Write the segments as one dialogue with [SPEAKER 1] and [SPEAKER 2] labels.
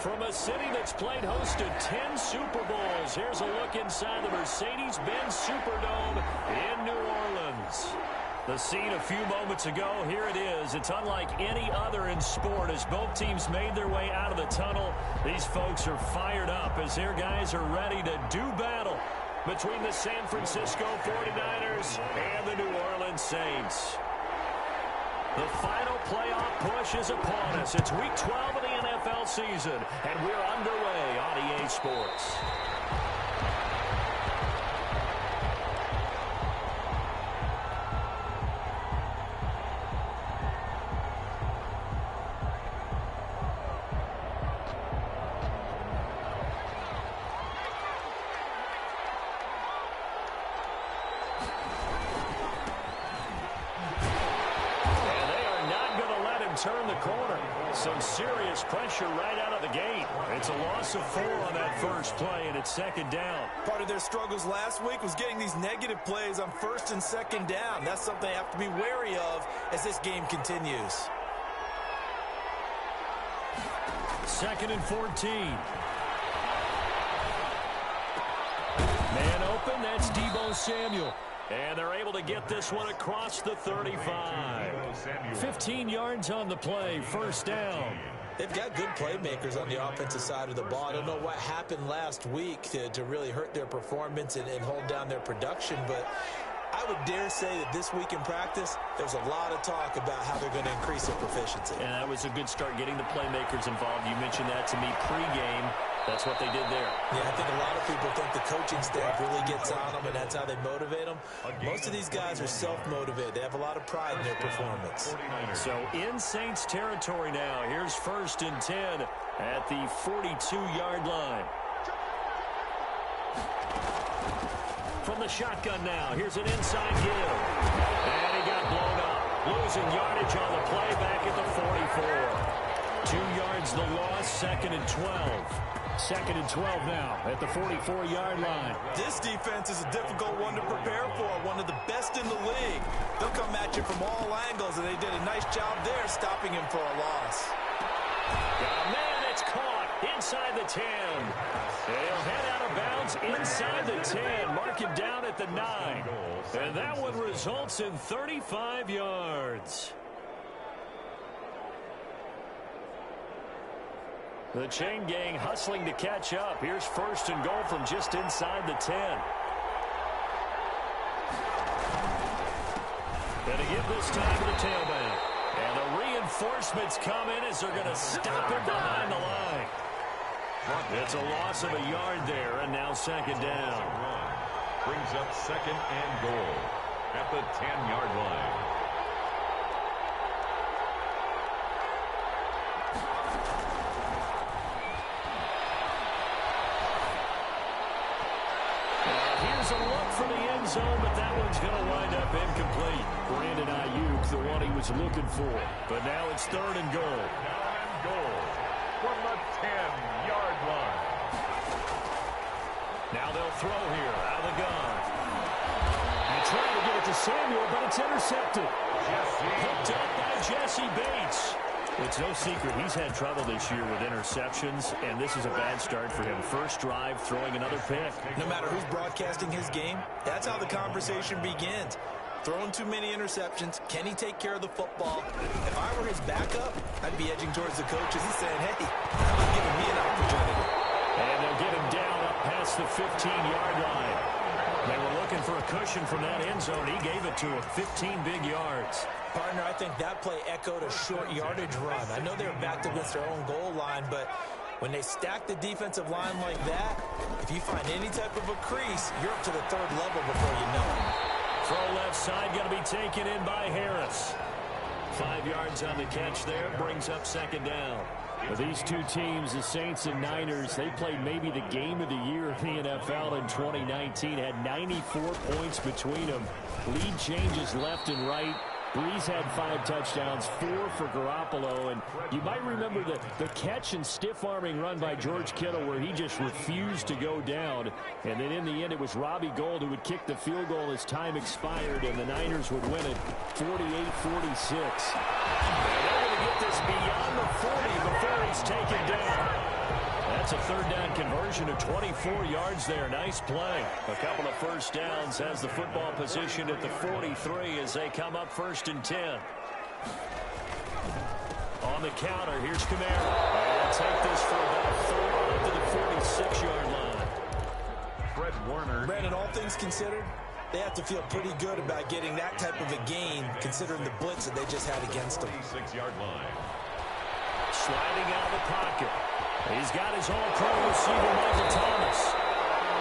[SPEAKER 1] From a city that's played host to 10 Super Bowls, here's a look inside the Mercedes-Benz Superdome in New Orleans. The scene a few moments ago, here it is. It's unlike any other in sport as both teams made their way out of the tunnel. These folks are fired up as their guys are ready to do battle between the San Francisco 49ers and the New Orleans Saints. The final playoff push is upon us. It's Week 12 of the NFL season, and we're underway on EA Sports.
[SPEAKER 2] Turn the corner. Some serious pressure right out of the gate. It's a loss of 4 on that first play, and it's second down.
[SPEAKER 3] Part of their struggles last week was getting these negative plays on first and second down. That's something they have to be wary of as this game continues.
[SPEAKER 2] 2nd and 14. Man open, that's Deebo Samuel.
[SPEAKER 1] And they're able to get this one across the 35.
[SPEAKER 2] 15 yards on the play, first down.
[SPEAKER 3] They've got good playmakers on the offensive side of the ball. I don't know what happened last week to really hurt their performance and hold down their production, but I would dare say that this week in practice, there's a lot of talk about how they're going to increase their proficiency.
[SPEAKER 1] And that was a good start getting the playmakers involved. You mentioned that to me pregame. That's what they did there.
[SPEAKER 3] Yeah, I think a lot of people think the coaching staff really gets on them, and that's how they motivate them. Most of these guys are self-motivated. They have a lot of pride in their performance.
[SPEAKER 1] So in Saints territory now, here's 1st and 10 at the 42-yard line. From the shotgun now, here's an inside give. And he got blown up. Losing yardage on the play back at the 44. 2 yards the loss, 2nd and 12.
[SPEAKER 2] 2nd and 12 now at the 44-yard line.
[SPEAKER 3] This defense is a difficult one to prepare for, one of the best in the league. They'll come at you from all angles, and they did a nice job there stopping him for a loss.
[SPEAKER 1] Man, it's caught inside the 10. They'll head out of bounds inside the 10. Mark him down at the 9. And that one results in 35 yards. The chain gang hustling to catch up. Here's 1st and goal from just inside the 10. And to give this time to the tailback. And the reinforcements come in as they're going to stop him behind the line. It's a loss of a yard there, and now 2nd down.
[SPEAKER 4] Brings up 2nd and goal at the 10-yard line.
[SPEAKER 1] A look for the end zone, but that one's going to wind up incomplete.
[SPEAKER 2] Brandon Ayuk, the one he was looking for.
[SPEAKER 1] But now it's 3rd and goal.
[SPEAKER 4] And goal from the 10-yard line.
[SPEAKER 1] Now they'll throw here out of the gun.
[SPEAKER 2] And trying to get it to Samuel, but it's intercepted.
[SPEAKER 1] Picked up by Jesse Bates. It's no secret he's had trouble this year with interceptions, and this is a bad start for him. First drive, throwing another pick.
[SPEAKER 3] No matter who's broadcasting his game, that's how the conversation begins. Throwing too many interceptions. Can he take care of the football? If I were his backup, I'd be edging towards the coaches and saying, hey, how about giving me an opportunity?
[SPEAKER 1] And they'll get him down up past the 15-yard line. They were looking for a cushion from that end zone. He gave it to him, 15 big yards.
[SPEAKER 3] Partner, I think that play echoed a short yardage run. I know they were backed against their own goal line, but when they stack the defensive line like that, if you find any type of a crease, you're up to the 3rd level before you know it.
[SPEAKER 1] Throw left side, going to be taken in by Harris. 5 yards on the catch there, brings up 2nd down.
[SPEAKER 2] For these two teams, the Saints and Niners, they played maybe the game of the year in the NFL in 2019. Had 94 points between them. Lead changes left and right. Breeze had 5 touchdowns, 4 for Garoppolo. And you might remember the catch and stiff-arming run by George Kittle where he just refused to go down. And then in the end, it was Robbie Gould who would kick the field goal as time expired, and the Niners would win it 48-46.
[SPEAKER 1] They're going to get this beyond the 40 before he's taken down. That's a third down conversion of 24 yards there. Nice play. A couple of first downs has the football position at the 43 as they come up 1st and 10. On the counter, here's Kamara. And take this for about 4 up to the 46-yard line.
[SPEAKER 4] Fred Warner.
[SPEAKER 3] Brandon, all things considered, they have to feel pretty good about getting that type of a gain considering the blitz that they just had against them.
[SPEAKER 4] 46-yard line.
[SPEAKER 1] Sliding out of the pocket. He's got his all-pro receiver, Michael Thomas.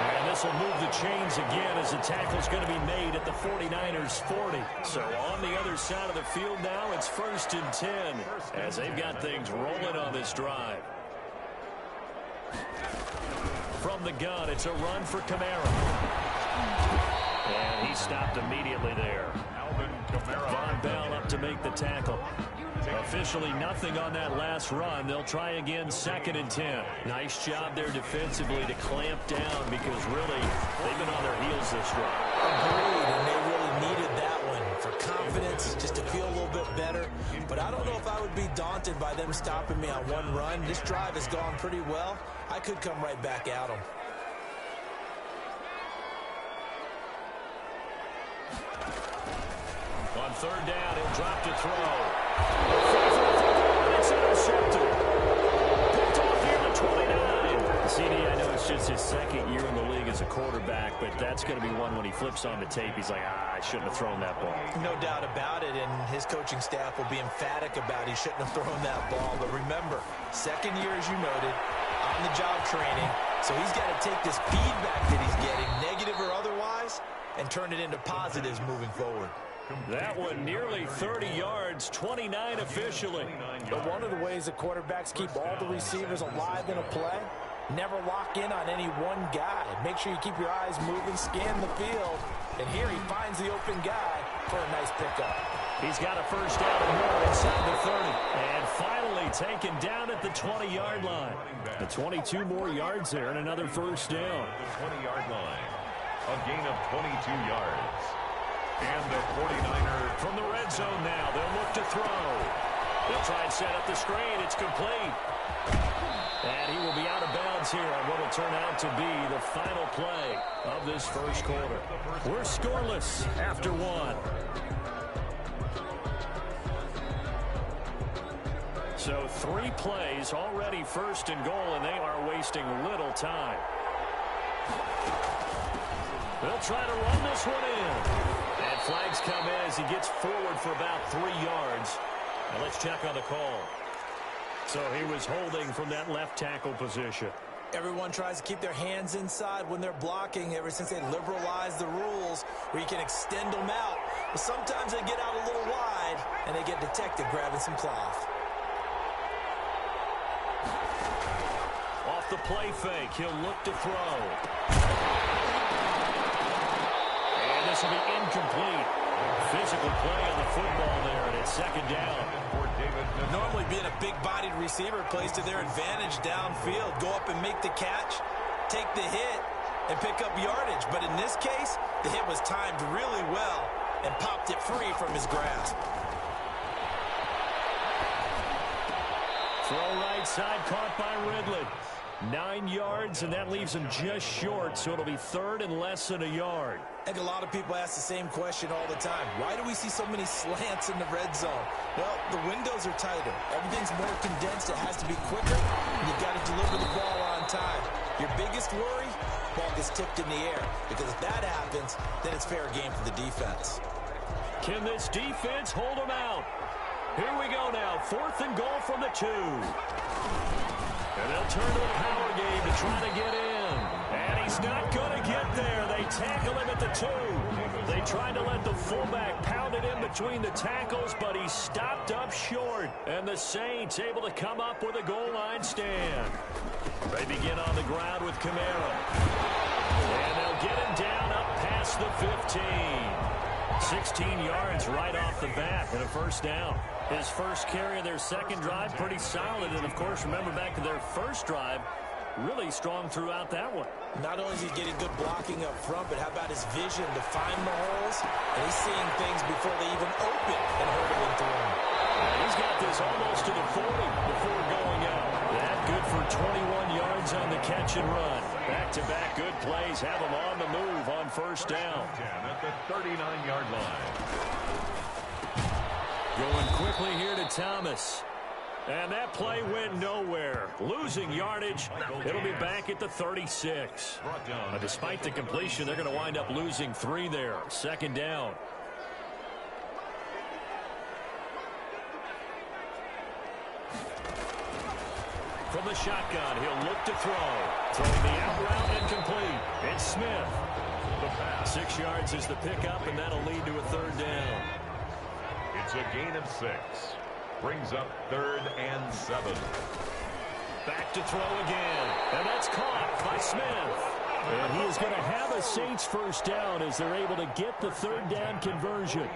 [SPEAKER 1] And this will move the chains again as the tackle's going to be made at the 49ers' 40. So on the other side of the field now, it's 1st and 10 as they've got things rolling on this drive. From the gun, it's a run for Kamara. And he stopped immediately there.
[SPEAKER 4] Alvin Kamara.
[SPEAKER 1] Von Bell up to make the tackle. Officially nothing on that last run. They'll try again 2nd and 10. Nice job there defensively to clamp down because really they've been on their heels this drive.
[SPEAKER 3] Agreed, and they really needed that one for confidence, just to feel a little bit better. But I don't know if I would be daunted by them stopping me on one run. This drive has gone pretty well. I could come right back at them.
[SPEAKER 1] On 3rd down, he'll drop to throw. It's intercepted. Picked off here at 29. CD, I know it's just his 2nd year in the league as a quarterback, but that's going to be one when he flips on the tape. He's like, I shouldn't have thrown that ball.
[SPEAKER 3] No doubt about it, and his coaching staff will be emphatic about he shouldn't have thrown that ball. But remember, 2nd year, as you noted, on-the-job training. So he's got to take this feedback that he's getting, negative or otherwise, and turn it into positives moving forward.
[SPEAKER 1] That one nearly 30 yards, 29 officially.
[SPEAKER 3] But one of the ways the quarterbacks keep all the receivers alive in a play, never lock in on any one guy. Make sure you keep your eyes moving, scan the field, and here he finds the open guy for a nice pickup.
[SPEAKER 1] He's got a first down and more inside the 30. And finally taken down at the 20-yard line. The 22 more yards there and another first down.
[SPEAKER 4] The 20-yard line. A gain of 22 yards. And the 49ers
[SPEAKER 1] from the red zone now. They'll look to throw. They'll try and set up the screen. It's complete. And he will be out of bounds here on what will turn out to be the final play of this first quarter. We're scoreless after one. So 3 plays already 1st and goal, and they are wasting little time. They'll try to run this one in. And flags come in as he gets forward for about 3 yards. Now let's check on the call. So he was holding from that left tackle position.
[SPEAKER 3] Everyone tries to keep their hands inside when they're blocking ever since they liberalized the rules where you can extend them out. But sometimes they get out a little wide and they get detected grabbing some cloth.
[SPEAKER 1] Off the play fake, he'll look to throw. And this will be incomplete. Physical play on the football there, and it's 2nd down.
[SPEAKER 3] Normally being a big-bodied receiver plays to their advantage downfield. Go up and make the catch, take the hit, and pick up yardage. But in this case, the hit was timed really well and popped it free from his grasp.
[SPEAKER 1] Throw right side, caught by Ridley. 9 yards, and that leaves him just short, so it'll be 3rd and less than a yard.
[SPEAKER 3] I think a lot of people ask the same question all the time. Why do we see so many slants in the red zone? Well, the windows are tighter. Everything's more condensed. It has to be quicker, and you've got to deliver the ball on time. Your biggest worry, ball gets tipped in the air, because if that happens, then it's fair game for the defense.
[SPEAKER 1] Can this defense hold them out? Here we go now, 4th and goal from the 2. And they'll turn to the power game to try to get in. And he's not going to get there. They tackle him at the 2. They tried to let the fullback pound it in between the tackles, but he stopped up short. And the Saints able to come up with a goal line stand. They begin on the ground with Kamara. And they'll get him down up past the 15. 16 yards right off the bat and a first down. His first carry of their 2nd drive, pretty solid. And, of course, remember back to their first drive, really strong throughout that one.
[SPEAKER 3] Not only is he getting good blocking up front, but how about his vision to find the holes? And he's seeing things before they even open and hurdling through them.
[SPEAKER 1] He's got this almost to the 40 before going out. That good for 21 yards on the catch and run. Back-to-back good plays have him on the move on first down.
[SPEAKER 4] 10 at the 39-yard line.
[SPEAKER 1] Going quickly here to Thomas. And that play went nowhere. Losing yardage. It'll be back at the 36. Despite the completion, they're going to wind up losing 3 there. Second down. From the shotgun, he'll look to throw. Throwing the out route incomplete. It's Smith.
[SPEAKER 4] The pass.
[SPEAKER 1] 6 yards is the pickup, and that'll lead to a third down.
[SPEAKER 4] It's a gain of 6. Brings up 3rd and 7.
[SPEAKER 1] Back to throw again. And that's caught by Smith. And he is going to have a Saints first down as they're able to get the third down conversion.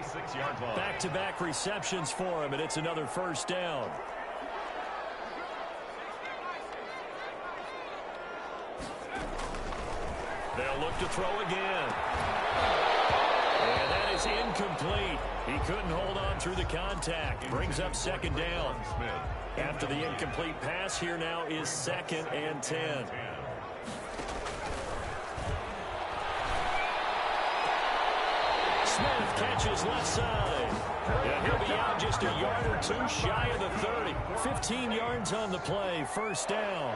[SPEAKER 1] Back-to-back receptions for him, and it's another first down. They'll look to throw again. And that is incomplete. He couldn't hold on through the contact. Brings up second down. After the incomplete pass, here now is 2nd and 10. Smith catches left side. And he'll be out just a yard or 2 shy of the 30. 15 yards on the play. First down.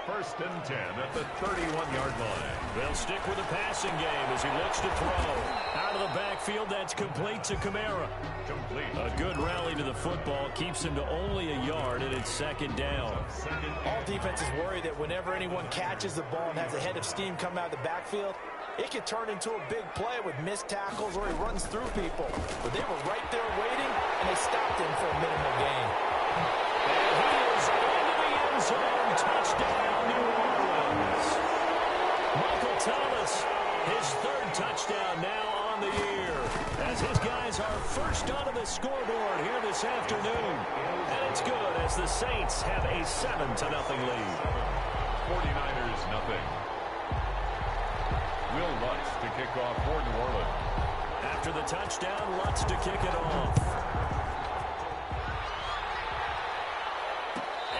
[SPEAKER 4] 1st and 10 at the 31-yard line.
[SPEAKER 1] They'll stick with the passing game as he looks to throw. Out of the backfield, that's complete to Kamara.
[SPEAKER 4] Complete.
[SPEAKER 1] A good rally to the football keeps him to only a yard, and it's second down.
[SPEAKER 3] All defenses worry that whenever anyone catches the ball and has a head of steam come out of the backfield, it could turn into a big play with missed tackles or he runs through people. But they were right there waiting, and they stopped him for a minimal gain.
[SPEAKER 1] And he is into the end zone. Touchdown, New Orleans. Michael Thomas, his 3rd touchdown now on the year, as his guys are first onto the scoreboard here this afternoon. And it's good as the Saints have a 7-0 lead.
[SPEAKER 4] 49ers nothing. Will Lutz to kick off for New Orleans.
[SPEAKER 1] After the touchdown, Lutz to kick it off.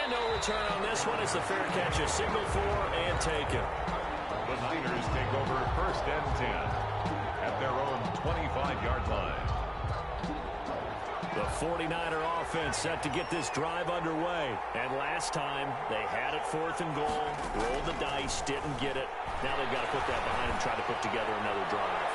[SPEAKER 1] And no return on this one as the fair catch is signaled for and taken.
[SPEAKER 4] The Niners take over 1st and 10 at their own 25-yard line.
[SPEAKER 1] The 49er offense set to get this drive underway. And last time, they had it 4th and goal, rolled the dice, didn't get it. Now they've got to put that behind them, try to put together another drive.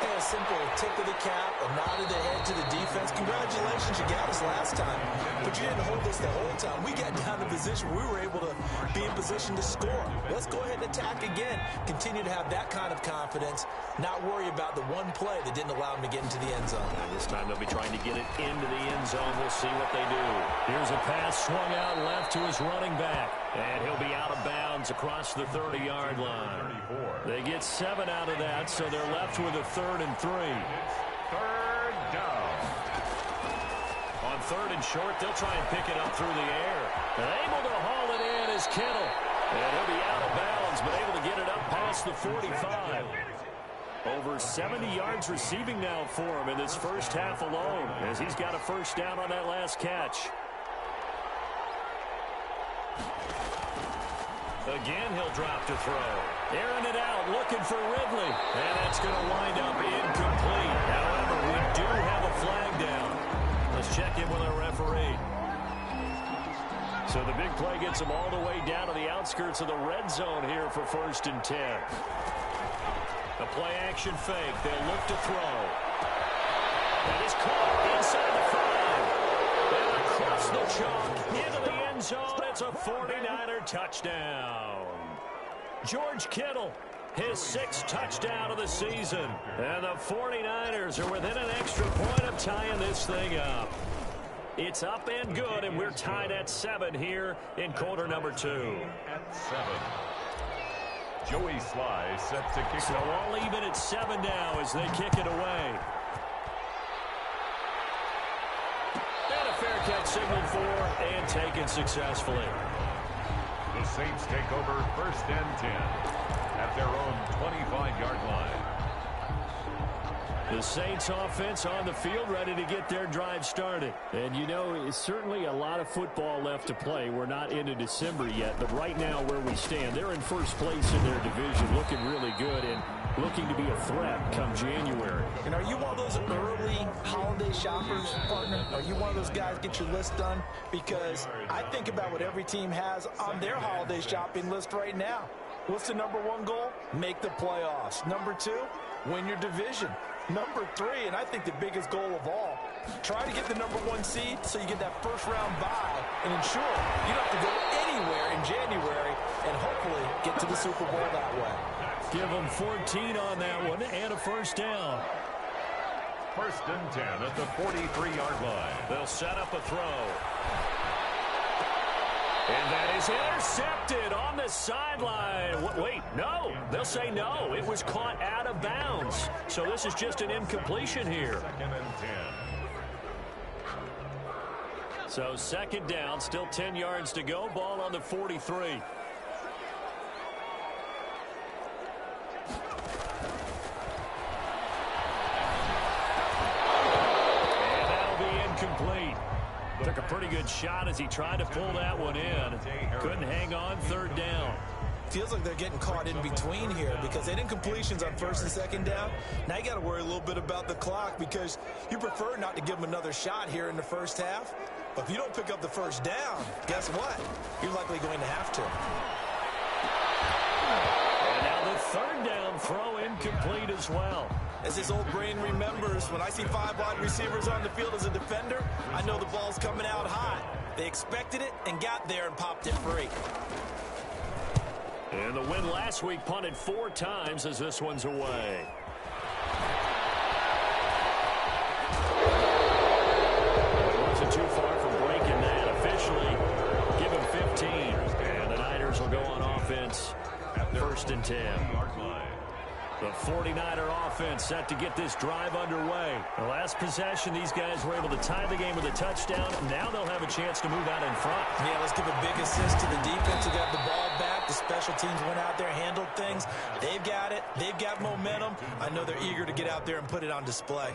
[SPEAKER 3] A simple tip of the cap, a nod of the head to the defense. Congratulations, you got us last time, but you didn't hold us the whole time. We got down to position where we were able to be in position to score. Let's go ahead and attack again. Continue to have that kind of confidence, not worry about the one play that didn't allow them to get into the end zone.
[SPEAKER 1] And this time they'll be trying to get it into the end zone. We'll see what they do. Here's a pass swung out left to his running back, and he'll be out of bounds across the 30-yard line. They get 7 out of that, so they're left with a 3rd and 3.
[SPEAKER 4] 3rd down.
[SPEAKER 1] On 3rd and short, they'll try and pick it up through the air. And able to haul it in is Kittle. And he'll be out of bounds, but able to get it up past the 45. Over 70 yards receiving now for him in this first half alone, as he's got a first down on that last catch. Again, he'll drop to throw. Airing it out, looking for Ridley. And that's going to wind up incomplete. However, we do have a flag down. Let's check in with our referee. So the big play gets them all the way down to the outskirts of the red zone here for 1st and 10. A play action fake. They'll look to throw. That is caught inside the 5. And across the chalk into the end zone. It's a 49er touchdown. George Kittle, his 6th touchdown of the season. And the 49ers are within an extra point of tying this thing up. It's up and good, and we're tied at 7 here in quarter number 2.
[SPEAKER 4] At 7. Joey Sly set to kick
[SPEAKER 1] so
[SPEAKER 4] it off.
[SPEAKER 1] all even at 7 now as they kick it away. And a fair catch signaled for and taken successfully.
[SPEAKER 4] The Saints take over 1st and 10 at their own 25-yard line.
[SPEAKER 1] The Saints offense on the field, ready to get their drive started.
[SPEAKER 2] And, you know, it's certainly a lot of football left to play. We're not into December yet, but right now where we stand, they're in first place in their division, looking really good and looking to be a threat come January.
[SPEAKER 3] And are you one of those early holiday shoppers, partner? Are you one of those guys get your list done? Because I think about what every team has on their holiday shopping list right now. What's the number one goal? Make the playoffs. Number two, win your division. Number three, and I think the biggest goal of all, try to get the number one seed so you get that first round bye and ensure you don't have to go anywhere in January and hopefully get to the Super Bowl that way.
[SPEAKER 1] Give them 14 on that one and a first down.
[SPEAKER 4] First and 10 at the 43-yard line.
[SPEAKER 1] They'll set up a throw. And that is intercepted on the sideline. Wait, no. They'll say no. It was caught out of bounds. So this is just an incompletion here.
[SPEAKER 4] Second and 10.
[SPEAKER 1] So second down, still 10 yards to go. Ball on the 43. And that'll be incomplete. Took a pretty good shot as he tried to pull that one in. Couldn't hang on, third down.
[SPEAKER 3] Feels like they're getting caught in between here because they did incompletions on first and second down. Now you got to worry a little bit about the clock because you prefer not to give them another shot here in the first half. But if you don't pick up the first down, guess what? You're likely going to have to.
[SPEAKER 1] And now the third down throw incomplete as well.
[SPEAKER 3] As his old brain remembers, when I see 5 wide receivers on the field as a defender, I know the ball's coming out hot. They expected it and got there and popped it free.
[SPEAKER 1] And the win last week punted 4 times as this one's away. It wasn't too far from breaking that. Officially, give him 15. And the Niners will go on offense at first and 10. The 49er offense set to get this drive underway. The last possession, these guys were able to tie the game with a touchdown. Now they'll have a chance to move out in front.
[SPEAKER 3] Yeah, let's give a big assist to the defense who got the ball back. The special teams went out there, handled things. They've got it. They've got momentum. I know they're eager to get out there and put it on display.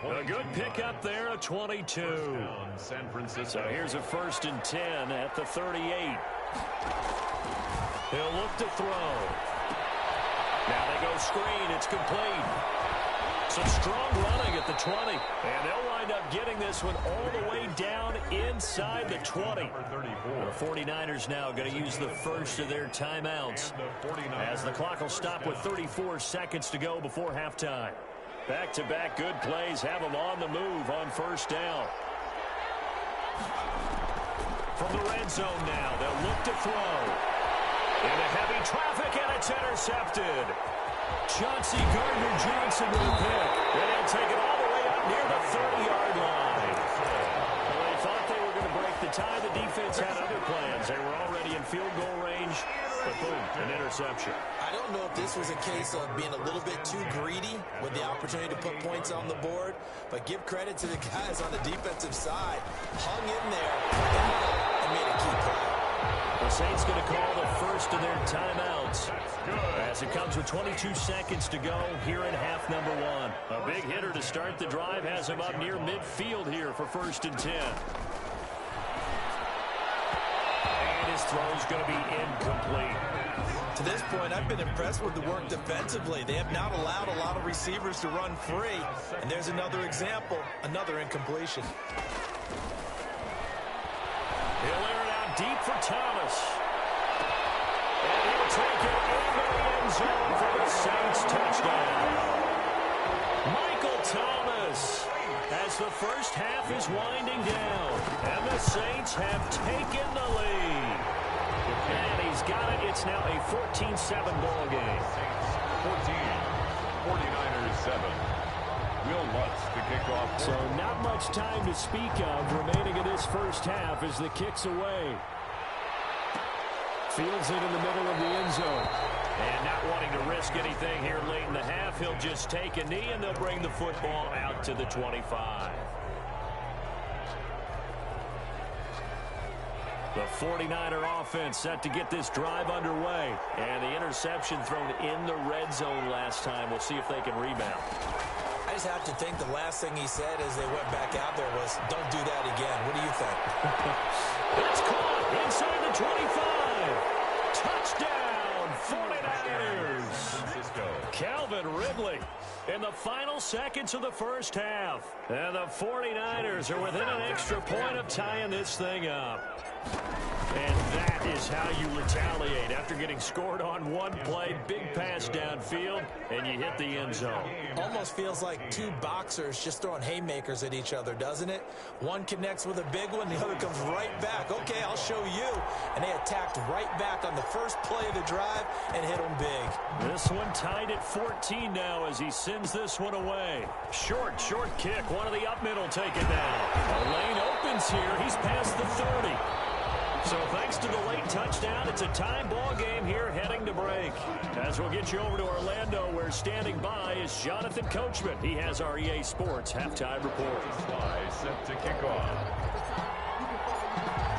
[SPEAKER 1] A good pickup there, a 22.
[SPEAKER 4] San Francisco.
[SPEAKER 1] So here's a first and 10 at the 38. He'll look to throw. Now they go screen. It's complete. Some strong running at the 20. And they'll wind up getting this one all the way down inside the 20. The 49ers now going to use the first of their timeouts as the clock will stop with 34 seconds to go before halftime. Back-to-back good plays have them on the move on first down. From the red zone now, they'll look to throw. Into heavy traffic, and it's intercepted. Chauncey Gardner-Johnson with a pick. And he'll take it all the way up near the 30-yard line. Well, they thought they were going to break the tie. The defense had other plans. They were already in field goal range. But boom, an interception.
[SPEAKER 3] I don't know if this was a case of being a little bit too greedy with the opportunity to put points on the board, but give credit to the guys on the defensive side. Hung in there and made a key play.
[SPEAKER 1] The Saints going to call the first of their timeouts as it comes with 22 seconds to go here in half number 1. A big hitter to start the drive has him up near midfield here for first and 10. And his throw's going to be incomplete.
[SPEAKER 3] To this point, I've been impressed with the work defensively. They have not allowed a lot of receivers to run free. And there's another example, another incompletion.
[SPEAKER 1] He'll air it out deep for Thomas. And he'll take it into the end zone for the Saints touchdown. Michael Thomas as the first half is winding down. And the Saints have taken the lead. And he's got it. It's now a 14-7 ball game.
[SPEAKER 4] 14, 49ers 7. Will Lutz to kick off.
[SPEAKER 2] So not much time to speak of remaining in this first half as the kick's away. Fields it in the middle of the end zone.
[SPEAKER 1] And not wanting to risk anything here late in the half, he'll just take a knee and they'll bring the football out to the 25. The 49er offense set to get this drive underway. And the interception thrown in the red zone last time. We'll see if they can rebound.
[SPEAKER 3] I just have to think the last thing he said as they went back out there was, don't do that again. What do you think?
[SPEAKER 1] It's caught inside the 25. Touchdown, 49ers. Calvin Ridley in the final seconds of the first half. And the 49ers are within an extra point of tying this thing up. And that is how you retaliate after getting scored on one play, big pass downfield, and you hit the end zone.
[SPEAKER 3] Almost feels like two boxers just throwing haymakers at each other, doesn't it? One connects with a big one, the other comes right back. Okay, I'll show you. And they attacked right back on the first play of the drive and hit them big.
[SPEAKER 1] This one tied at 14 now as he sends this one away. Short kick. One of the up middle taken now. A lane opens here. He's past the 30. So thanks to the late touchdown, it's a tie ball game here heading to break. As we'll get you over to Orlando, where standing by is Jonathan Coachman. He has our EA Sports halftime report.
[SPEAKER 4] Set to kick off.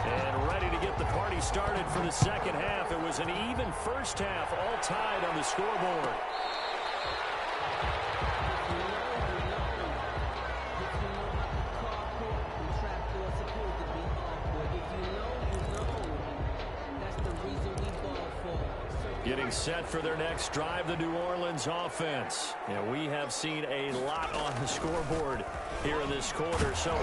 [SPEAKER 1] And ready to get the party started for the second half. It was an even first half, all tied on the scoreboard. Getting set for their next drive, the New Orleans offense. And we have seen a lot on the scoreboard here in this quarter. So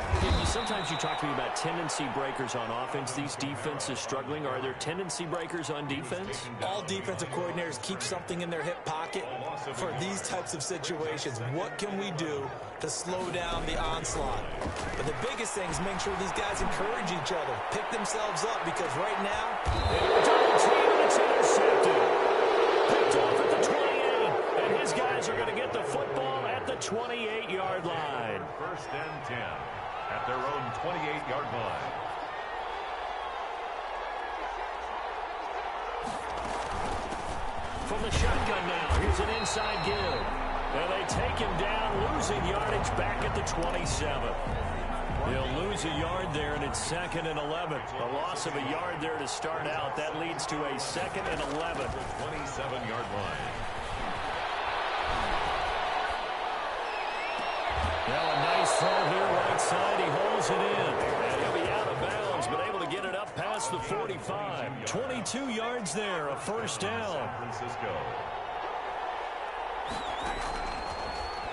[SPEAKER 1] sometimes you talk to me about tendency breakers on offense. These defenses struggling. Are there tendency breakers on defense?
[SPEAKER 3] All defensive coordinators keep something in their hip pocket for these types of situations. What can we do to slow down the onslaught? But the biggest thing is make sure these guys encourage each other, pick themselves up, because right now,
[SPEAKER 1] double team and it's intercepted. Picked off at the 28, and his guys are going to get the football at the 28-yard line.
[SPEAKER 4] First and 10 at their own 28-yard line.
[SPEAKER 1] From the shotgun now, here's an inside give. And they take him down, losing yardage back at the 27. They'll lose a yard there, and it's 2nd and 11. A loss of a yard there to start out. That leads to a 2nd and 11.
[SPEAKER 4] 27-yard line.
[SPEAKER 1] Now a nice throw here right side. He holds it in. And he'll be out of bounds, but able to get it up past the 45. 22 yards there, a first down.
[SPEAKER 4] San Francisco.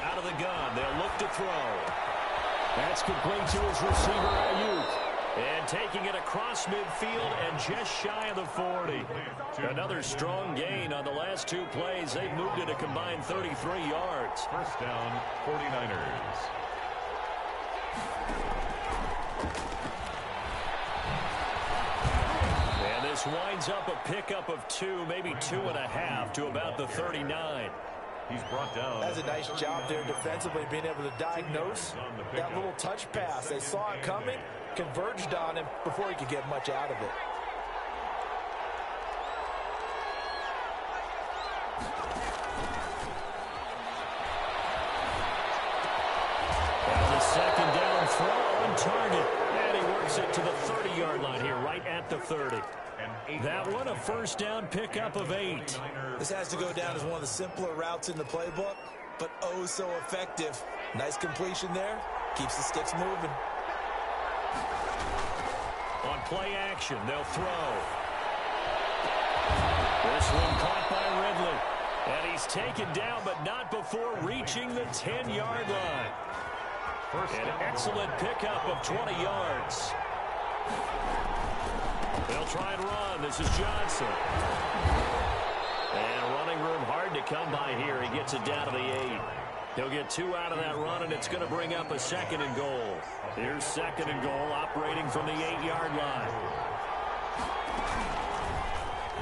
[SPEAKER 1] Out of the gun, they'll look to throw. That's complete to his receiver, Ayuk. And taking it across midfield and just shy of the 40. Another strong gain on the last two plays. They've moved it a combined 33 yards.
[SPEAKER 4] First down, 49ers.
[SPEAKER 1] And this winds up a pickup of 2, maybe 2.5 to about the 39.
[SPEAKER 4] He's brought down.
[SPEAKER 3] That's a nice job there defensively, being able to diagnose that little touch pass. They saw it coming, converged on him before he could get much out of it.
[SPEAKER 1] And the second down throw on target. And he works it to the 30-yard line here, right at the 30. That one, a first down pickup of 8.
[SPEAKER 3] This has to go down as one of the simpler routes in the playbook, but oh so effective. Nice completion there. Keeps the sticks moving.
[SPEAKER 1] On play action, they'll throw. This one caught by Ridley. And he's taken down, but not before reaching the 10-yard line. An excellent pickup of 20 yards. They'll try and run. This is Johnson. And running room hard to come by here. He gets it down to the 8. He'll get 2 out of that run, and it's going to bring up a 2nd and goal. Here's 2nd and goal, operating from the 8-yard line.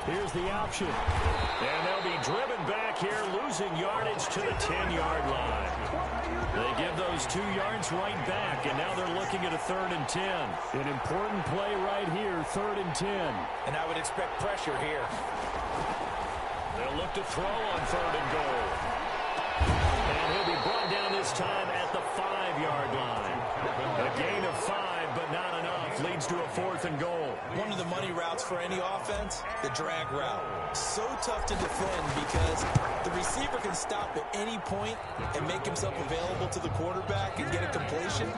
[SPEAKER 1] Here's the option. And they'll be driven back here, losing yardage to the 10-yard line. They give those 2 yards right back, and now they're looking at a 3rd and 10. An important play right here, 3rd and 10.
[SPEAKER 3] And I would expect pressure here.
[SPEAKER 1] They'll look to throw on 3rd and goal. And he'll be brought down this time at the 5-yard line. A gain of 5, but not enough. Leads to a 4th and goal.
[SPEAKER 3] One of the money routes for any offense, the drag route. So tough to defend because the receiver can stop at any point and make himself available to the quarterback and get a completion.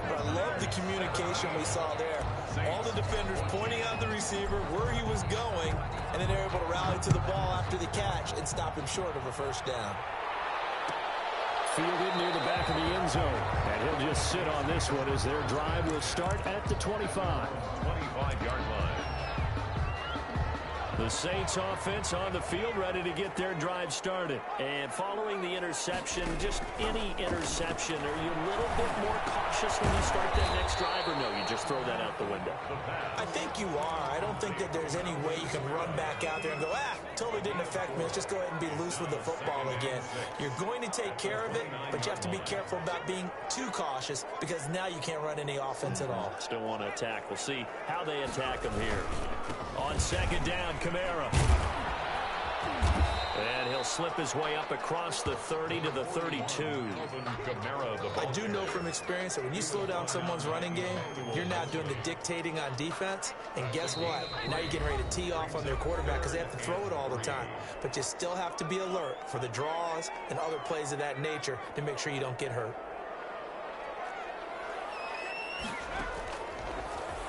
[SPEAKER 3] But I love the communication we saw there. All the defenders pointing out the receiver where he was going, and then they're able to rally to the ball after the catch and stop him short of a first down.
[SPEAKER 2] Fielded near the back of the end zone. And he'll just sit on this one as their drive will start at the 25.
[SPEAKER 4] 25-yard line.
[SPEAKER 1] The Saints offense on the field, ready to get their drive started. And following the interception, just any interception, are you a little bit more cautious when you start that next drive, or no, you just throw that out the window?
[SPEAKER 3] I think you are. I don't think that there's any way you can run back out there and go, totally didn't affect me. Let's just go ahead and be loose with the football again. You're going to take care of it, but you have to be careful about being too cautious because now you can't run any offense at all.
[SPEAKER 1] Still want to attack. We'll see how they attack them here. On second down, Kamara. And he'll slip his way up across the 30 to the 32.
[SPEAKER 3] I do know from experience that when you slow down someone's running game, you're now doing the dictating on defense. And guess what? Now you're getting ready to tee off on their quarterback because they have to throw it all the time. But you still have to be alert for the draws and other plays of that nature to make sure you don't get hurt.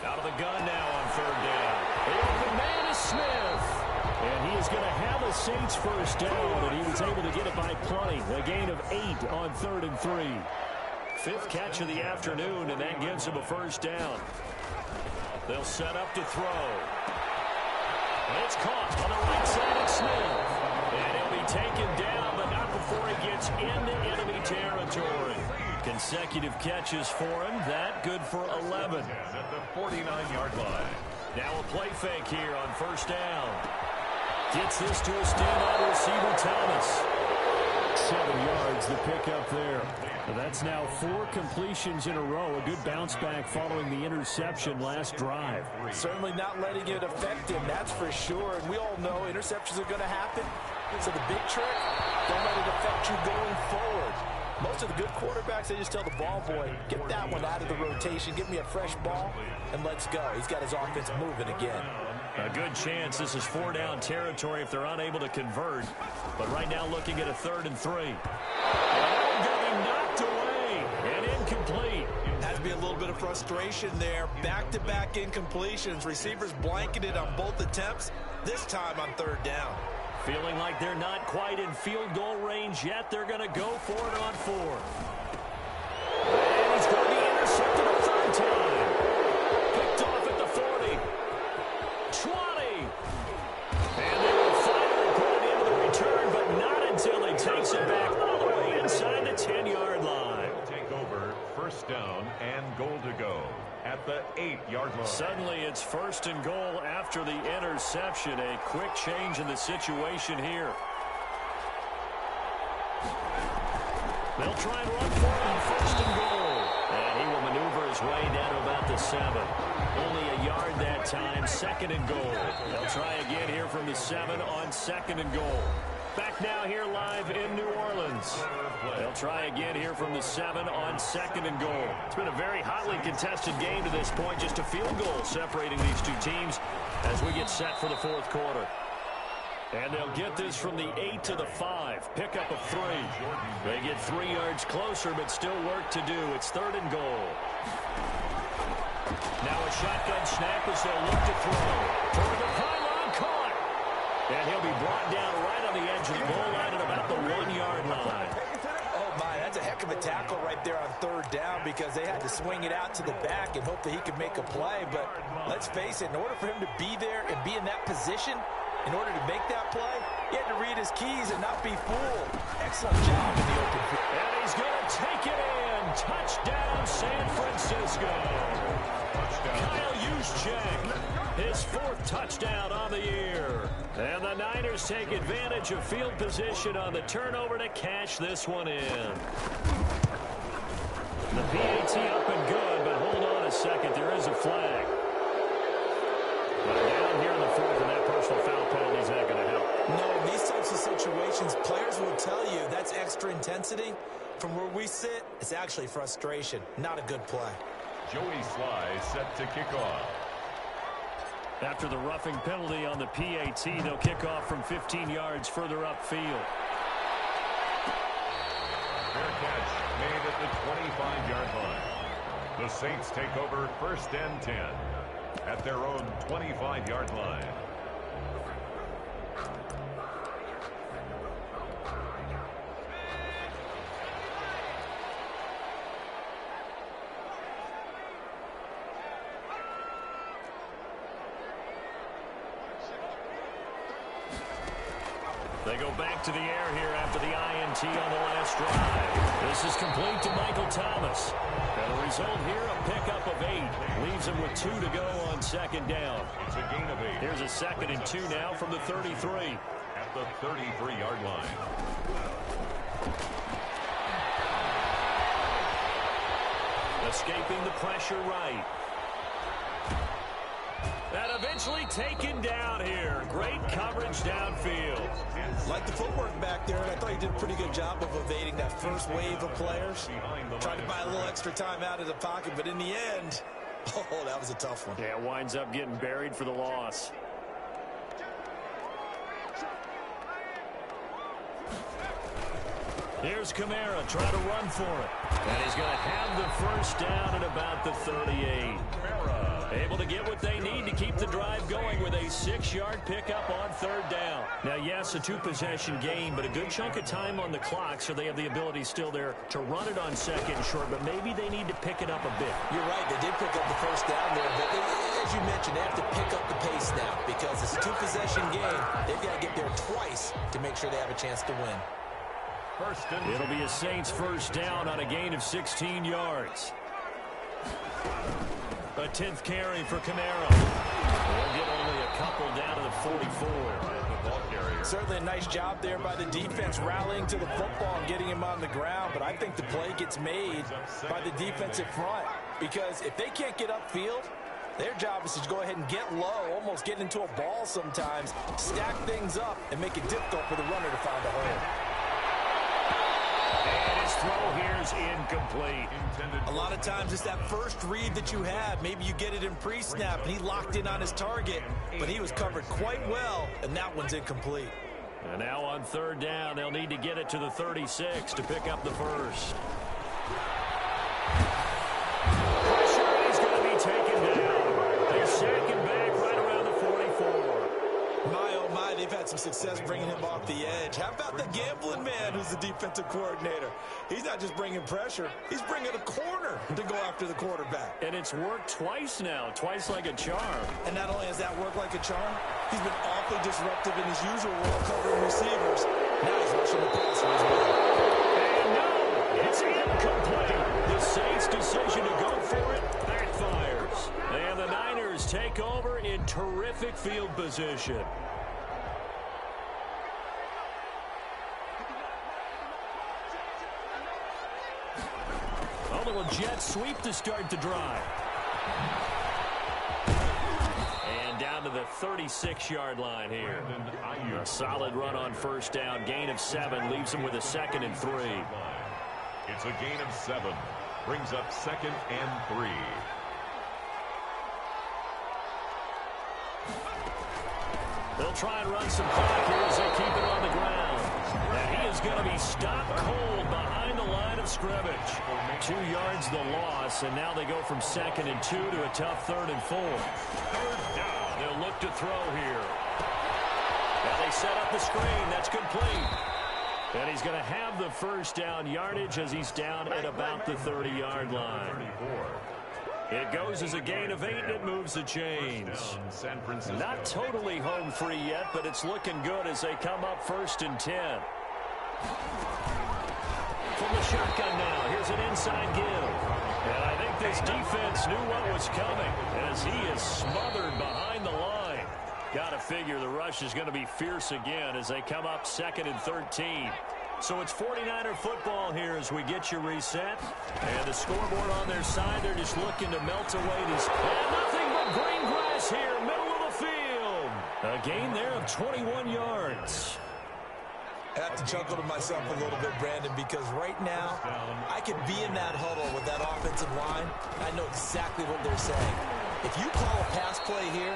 [SPEAKER 1] Out of the gun now on third down. The open man is Smith. And he is going to have a Saints first down, and he was able to get it by plenty. A gain of 8 on 3rd and 3. 5th catch of the afternoon, and that gives him a first down. They'll set up to throw. It's caught on the right side of Smith. And he'll be taken down, but not before he gets into enemy territory. Consecutive catches for him. That good for 11.
[SPEAKER 4] At the 49-yard line.
[SPEAKER 1] Now a play fake here on first down. Gets this to a standout receiver, Thomas.
[SPEAKER 2] 7 yards, the pickup there. That's now 4 completions in a row. A good bounce back following the interception last drive.
[SPEAKER 3] Certainly not letting it affect him, that's for sure. And we all know interceptions are going to happen. So the big trick, don't let it affect you going forward. Most of the good quarterbacks, they just tell the ball boy, get that one out of the rotation, give me a fresh ball, and let's go. He's got his offense moving again.
[SPEAKER 1] A good chance this is 4-down territory if they're unable to convert. But right now looking at a 3rd and 3. And getting knocked away and incomplete.
[SPEAKER 3] Has to be a little bit of frustration there. Back-to-back incompletions. Receivers blanketed on both attempts, this time on 3rd down.
[SPEAKER 1] Feeling like they're not quite in field goal range yet. They're going to go for it on 4th. And he's going to be intercepted a 3rd time. Picked off at the 40. 20. And they will finally put it into the return, but not until he takes it back all the way inside the 10-yard line.
[SPEAKER 4] Take over, first down and goal to go at the 8-yard line.
[SPEAKER 1] Suddenly it's 1st and goal after the interception. A quick change in the situation here. They'll try and run for it on 1st and goal. And he will maneuver his way down to about the 7. Only a yard that time. 2nd and goal. They'll try again here from the 7 on 2nd and goal. Back now here live in New Orleans. They'll try again here from the 7 on 2nd and goal. It's been a very hotly contested game to this point. Just a field goal separating these two teams as we get set for the 4th quarter. And they'll get this from the 8 to the 5. Pickup of 3. They get 3 yards closer, but still work to do. It's 3rd and goal. Now a shotgun snap as they'll look to throw. Toward the pylon, caught. And he'll be brought down right on the edge of the goal line at about the 1-yard line.
[SPEAKER 3] Oh, my, that's a heck of a tackle right there on 3rd down because they had to swing it out to the back and hope that he could make a play. But let's face it, in order for him to be there and be in that position, in order to make that play, he had to read his keys and not be fooled. Excellent job in the open field.
[SPEAKER 1] And he's going to take it in. Touchdown, San Francisco. Kyle Juszczyk, his 4th touchdown on the year. And the Niners take advantage of field position on the turnover to cash this one in. The PAT up and good, but hold on a second. There is a flag. But down here in the 4th, and that personal foul penalty is not going to help.
[SPEAKER 3] No, in these types of situations, players will tell you that's extra intensity. From where we sit, it's actually frustration, not a good play.
[SPEAKER 4] Joey Sly set to kick off.
[SPEAKER 1] After the roughing penalty on the PAT, they'll kick off from 15 yards further upfield.
[SPEAKER 4] Fair catch made at the 25-yard line. The Saints take over 1st and 10 at their own 25-yard line.
[SPEAKER 1] They go back to the air here after the INT on the last drive. This is complete to Michael Thomas. And the result here, a pickup of 8. Leaves him with 2 to go on 2nd down.
[SPEAKER 4] It's a gain of 8.
[SPEAKER 1] Here's a 2nd and 2 now from the 33.
[SPEAKER 4] At the 33-yard line.
[SPEAKER 1] Escaping the pressure right. And eventually taken down here. Great coverage downfield.
[SPEAKER 3] Like the footwork back there, and I thought he did a pretty good job of evading that first wave of players. Tried to buy a little extra time out of the pocket, but in the end, oh, that was a tough one.
[SPEAKER 1] Yeah, winds up getting buried for the loss. Here's Kamara trying to run for it. And he's going to have the first down at about the 38. Able to get what they need to keep the drive going with a 6-yard pickup on 3rd down. Now, yes, a 2-possession game, but a good chunk of time on the clock, so they have the ability still there to run it on 2nd and short, but maybe they need to pick it up a bit.
[SPEAKER 3] You're right. They did pick up the first down there, but as you mentioned, they have to pick up the pace now because it's a 2-possession game. They've got to get there twice to make sure they have a chance to win.
[SPEAKER 1] It'll be a Saints first down on a gain of 16 yards. A 10th carry for Kamara. They'll get only a couple down to the 44.
[SPEAKER 3] Certainly a nice job there by the defense rallying to the football and getting him on the ground, but I think the play gets made by the defensive front because if they can't get upfield, their job is to go ahead and get low, almost get into a ball sometimes, stack things up, and make it difficult for the runner to find a hole.
[SPEAKER 1] And his throw here is incomplete.
[SPEAKER 3] A lot of times it's that first read that you have. Maybe you get it in pre-snap, and he locked in on his target, but he was covered quite well, and that one's incomplete.
[SPEAKER 1] And now on 3rd down, they'll need to get it to the 36 to pick up the first. Pressure is going to be taken down. They sack him back right around the 44.
[SPEAKER 3] My, oh my, they've had some success bringing him off the edge. How about the gambling man who's the defensive coordinator? He's not just bringing pressure, he's bringing a corner to go after the quarterback.
[SPEAKER 1] And it's worked twice now, twice like a charm.
[SPEAKER 3] And not only has that worked like a charm, he's been awfully disruptive in his usual role covering receivers. Now he's rushing the passer as well.
[SPEAKER 1] And no, it's incomplete. The Saints' decision to go for it backfires. And the Niners take over in terrific field position. A little jet sweep to start the drive. And down to the 36-yard line here. A solid run on first down. Gain of 7 leaves him with a 2nd and 3.
[SPEAKER 4] It's a gain of 7. Brings up 2nd and 3.
[SPEAKER 1] They'll try and run some clock here as they keep it on the ground. And he is going to be stopped cold behind the line of scrimmage. 2 yards the loss, and now they go from 2nd and 2 to a tough 3rd and 4. 3rd down. They'll look to throw here. And they set up the screen. That's complete. And he's going to have the first down yardage as he's down at about the 30-yard line. It goes as a gain of 8, and it moves the chains. Not totally home free yet, but it's looking good as they come up 1st and 10. From the shotgun now, here's an inside give. And I think this defense knew what was coming as he is smothered behind the line. Got to figure the rush is going to be fierce again as they come up 2nd and 13. So it's 49er football here as we get you reset. And the scoreboard on their side, they're just looking to melt away these. And nothing but green grass here, middle of the field. A gain there of 21 yards.
[SPEAKER 3] I have to chuckle to myself a little bit, Brandon, because right now I could be in that huddle with that offensive line. I know exactly what they're saying. If you call a pass play here,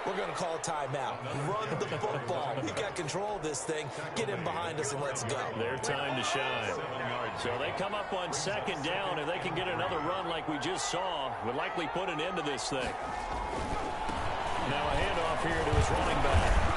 [SPEAKER 3] we're going to call a timeout. Run the football. We've got control of this thing. Get in behind us and let's go.
[SPEAKER 1] Their time to shine. So they come up on second down. If they can get another run like we just saw, would likely put an end to this thing. Now a handoff here to his running back.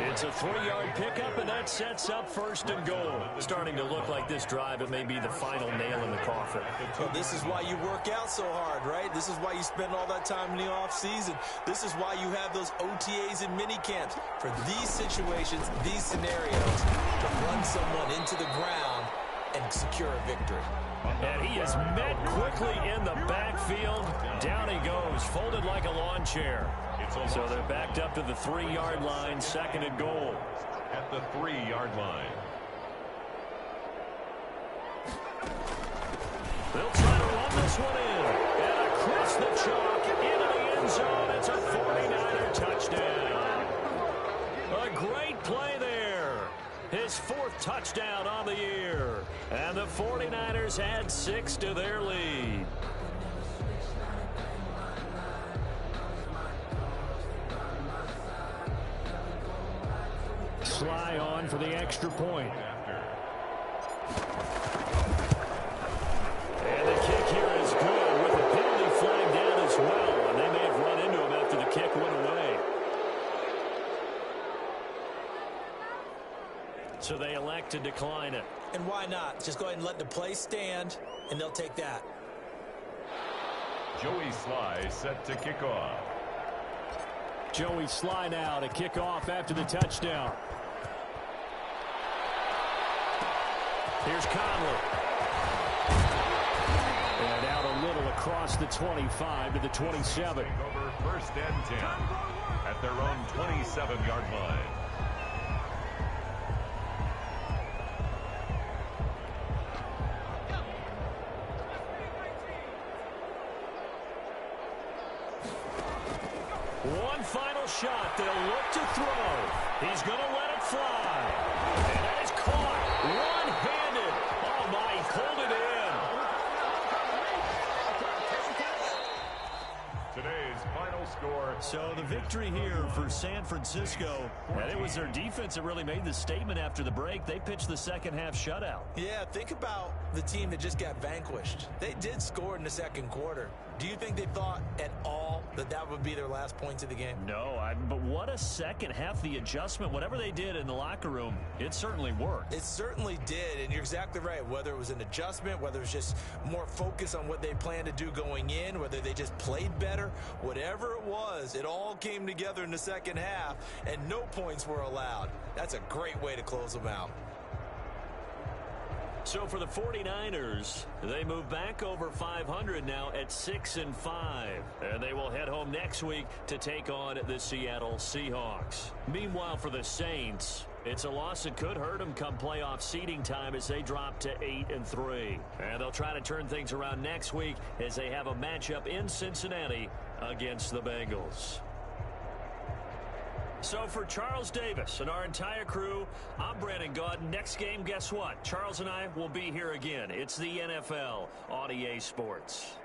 [SPEAKER 1] It's a 3-yard pickup, and that sets up first and goal. Starting to look like this drive, it may be the final nail in the coffin.
[SPEAKER 3] Well, this is why you work out so hard, right? This is why you spend all that time in the offseason. This is why you have those OTAs and mini camps. For these situations, these scenarios, to run someone into the ground and secure a victory.
[SPEAKER 1] And he is met quickly in the backfield. Down he goes, folded like a lawn chair. So they're backed up to the 3-yard line, second and goal.
[SPEAKER 4] At the 3-yard line.
[SPEAKER 1] They'll try to run this one in. And across the chalk, into the end zone. It's a 49er touchdown. A great play there. His 4th touchdown on the year. And the 49ers add 6 to their lead. Sly on for the extra point. And the kick here is good with a penalty flag down as well. And they may have run into him after the kick went away. So they elect to decline it.
[SPEAKER 3] And why not? Just go ahead and let the play stand, and they'll take that.
[SPEAKER 4] Joey Sly set to kick off.
[SPEAKER 2] Joey Sly now to kick off after the touchdown.
[SPEAKER 1] Here's Conley. And out a little across the 25 to the 27.
[SPEAKER 4] Over first and 10 at their own 27-yard line.
[SPEAKER 1] One final shot. They'll look to throw. He's going to let it fly. And that is caught. One-handed. Oh, my. He pulled it in.
[SPEAKER 4] Today's final score.
[SPEAKER 1] So the victory here for San Francisco. And it was their defense that really made the statement after the break. They pitched the second half shutout.
[SPEAKER 3] Yeah, think about the team that just got vanquished. They did score in the second quarter. Do you think they thought at all that that would be their last points of the game?
[SPEAKER 1] No, but what a second half. The adjustment, whatever they did in the locker room, it certainly worked.
[SPEAKER 3] It certainly did, and you're exactly right. Whether it was an adjustment, whether it was just more focus on what they planned to do going in, whether they just played better, whatever it was, it all came together in the second half, and no points were allowed. That's a great way to close them out.
[SPEAKER 1] So for the 49ers, they move back over 500 now at 6-5. And they will head home next week to take on the Seattle Seahawks. Meanwhile, for the Saints, it's a loss that could hurt them come playoff seeding time as they drop to 8-3. And they'll try to turn things around next week as they have a matchup in Cincinnati against the Bengals. So for Charles Davis and our entire crew, I'm Brandon Gaudin. Next game, guess what? Charles and I will be here again. It's the NFL on EA Sports.